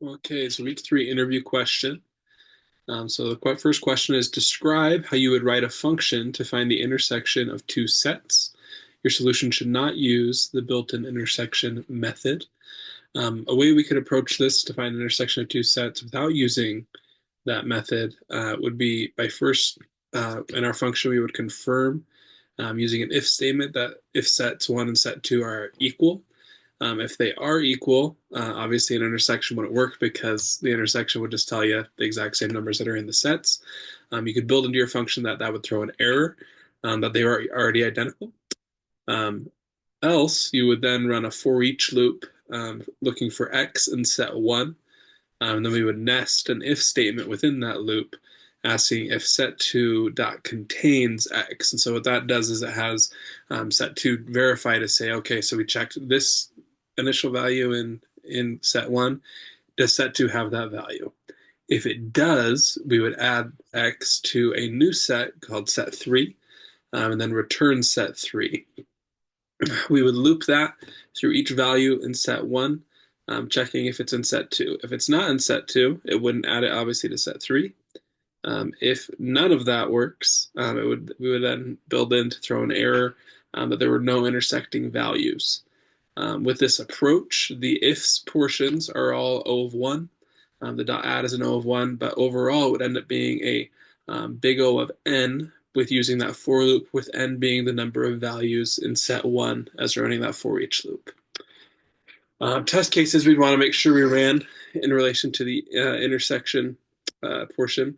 Okay, so week 3 interview question. So the first question is describe how you would write a function to find the intersection of two sets. Your solution should not use the built-in intersection method. A way we could approach this to find the intersection of two sets without using that method would be by first, in our function, we would confirm using an if statement that if sets 1 and set 2 are equal. If they are equal, obviously an intersection wouldn't work because the intersection would just tell you the exact same numbers that are in the sets. You could build into your function that would throw an error that they are already identical. Um, Else, you would then run a for each loop looking for x in set 1. And then we would nest an if statement within that loop asking if set2 dot contains x. And so what that does is it has set2 verify to say, okay, so we checked this initial value in set 1. Does set2 have that value? If it does, we would add x to a new set called set3 and then return set3. We would loop that through each value in set 1, checking if it's in set 2. If it's not in set 2, it wouldn't add it obviously to set 3. If none of that works, we would then build in to throw an error that there were no intersecting values. With this approach, the ifs portions are all O of 1. The dot add is an O of 1, but overall it would end up being a big O of n with using that for loop, with n being the number of values in set 1 as running that for each loop. Test cases we'd want to make sure we ran in relation to the intersection portion.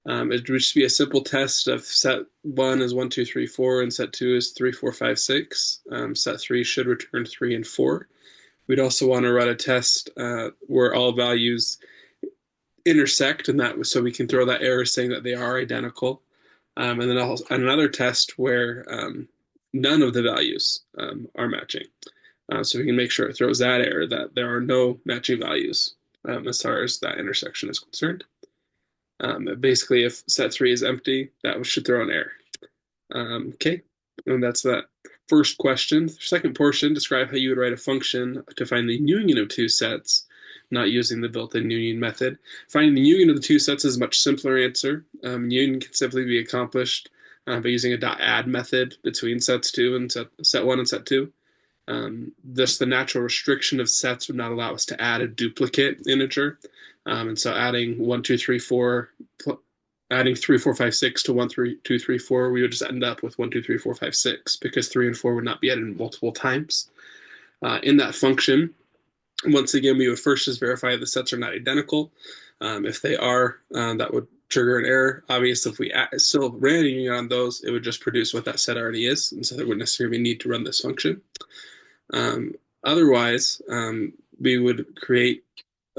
It would just be a simple test of set 1 is 1, 2, 3, 4, and set 2 is 3, 4, 5, 6. Set 3 should return 3 and 4. We'd also want to run a test where all values intersect, and that so we can throw that error saying that they are identical. And then another test where none of the values are matching. So we can make sure it throws that error that there are no matching values as far as that intersection is concerned. Basically, if set 3 is empty, that should throw an error. Okay, and that's that first question. Second portion, describe how you would write a function to find the union of two sets, not using the built-in union method. Finding the union of the two sets is a much simpler answer. Union can simply be accomplished by using a dot add method between sets 2 and set 1 and set 2. Thus, the natural restriction of sets would not allow us to add a duplicate integer. And so adding 1, 2, 3, 4, adding 3, 4, 5, 6 to 1, 3, 2, 3, 4, we would just end up with 1, 2, 3, 4, 5, 6 because 3 and 4 would not be added multiple times. In that function, once again, we would first just verify the sets are not identical. If they are, that would trigger an error. Obviously, if we still ran a union on those, it would just produce what that set already is, and so there wouldn't necessarily need to run this function. Otherwise, we would create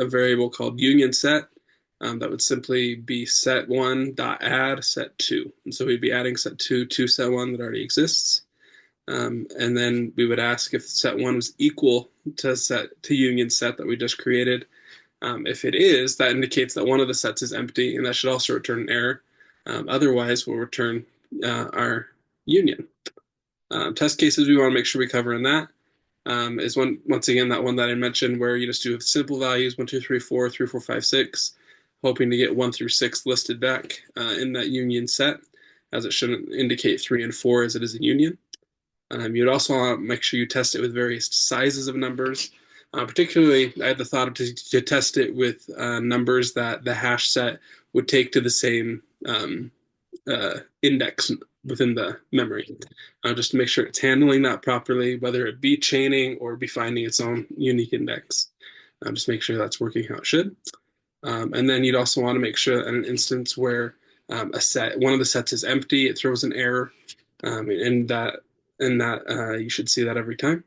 a variable called union set that would simply be set 1 dot add set 2. And so we'd be adding set 2 to set 1 that already exists. And then we would ask if set 1 was equal to union set that we just created. If it is, that indicates that one of the sets is empty, and that should also return an error. Otherwise, we'll return our union. Test cases we want to make sure we cover in that is once again that one that I mentioned where you just do simple values 1, 2, 3, 4, 3, 4, 5, 6, hoping to get 1 through 6 listed back in that union set, as it shouldn't indicate 3 and 4 as it is a union. You'd also want to make sure you test it with various sizes of numbers. Particularly, I had the thought to test it with numbers that the hash set would take to the same index within the memory, just to make sure it's handling that properly, whether it be chaining or be finding its own unique index. Just make sure that's working how it should. And then you'd also want to make sure in an instance where one of the sets is empty, it throws an error, and that you should see that every time.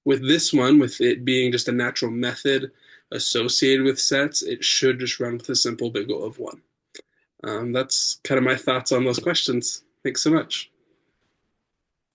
With this one, with it being just a natural method associated with sets, it should just run with a simple big O of 1. That's kind of my thoughts on those questions. Thanks so much.